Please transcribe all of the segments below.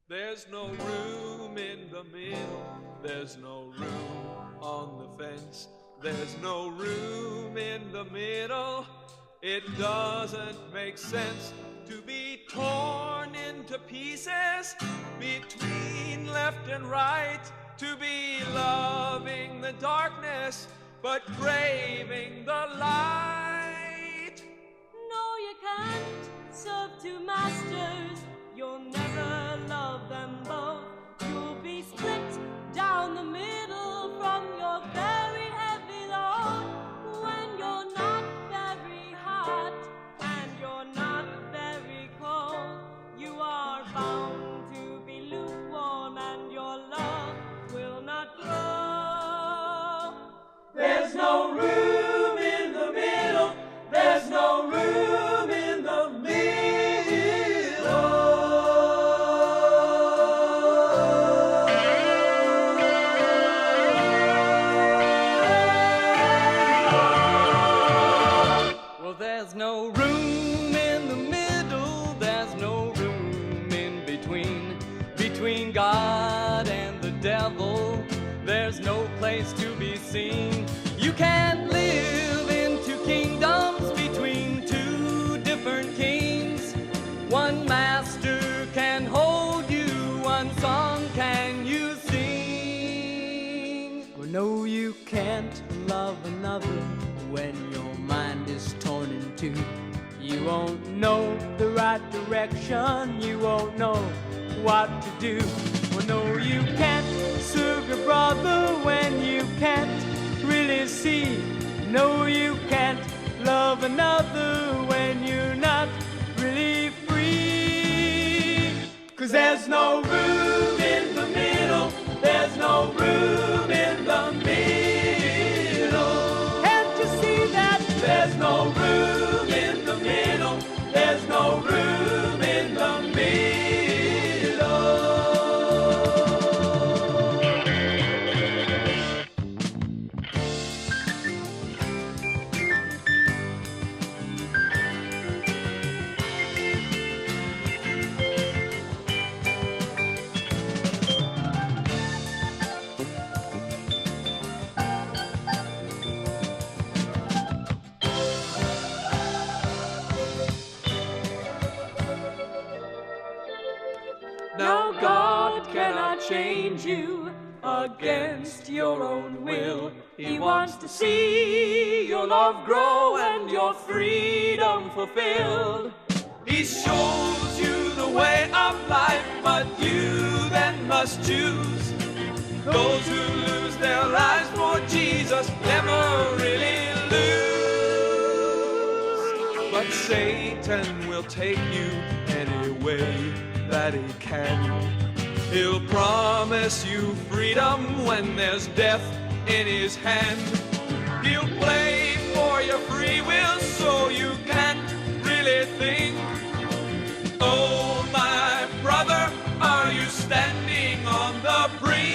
There's no room in the middle, there's no room on the fence, there's no room in the middle. It doesn't make sense to be torn into pieces between left and right, to be loving the darkness but craving the light. No, you can't serve two masters. You'll never love them both. You'll be split down the middle from your very heavy load. When you're not very hot and you're not very cold, you are bound to be lukewarm and your love will not grow. There's no room in the middle, there's no room in the middle. There's no room in the middle, there's no room in between God and the devil. There's no place to be seen. You can't live in two kingdoms between two different kings. One master can hold you, one song can you sing. Well, no, you can't love another when your mind is torn in two. You won't know the right direction, you won't know what to do. Well, no, you can't serve your brother when you can't really see. No, you can't love another when you're not really free. 'Cause there's no room in the middle, there's no room in the middle. There's no room in the middle, there's no room in the middle. Now God cannot change you against your own will. He wants to see your love grow and your freedom fulfilled. He shows you the way of life, but you then must choose. Those who lose their lives for Jesus never really lose. But Satan will take you any way that he can. He'll promise you freedom when there's death in his hand. He'll play for your free will so you can't really think. Oh, my brother, are you standing on the brink?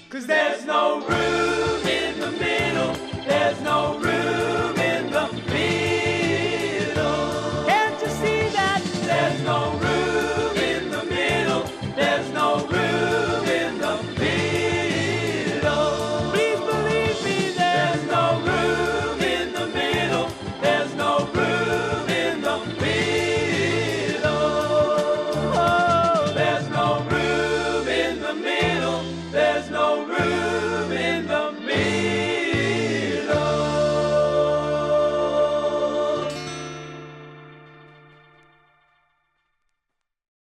'Cause there's no room in the middle, there's no room in the middle. Can't you see that? There's no room in the middle, there's no room in the middle. Please believe me, There's no room in the middle, there's no room in the middle. Oh, there's no room in the middle, there's no room.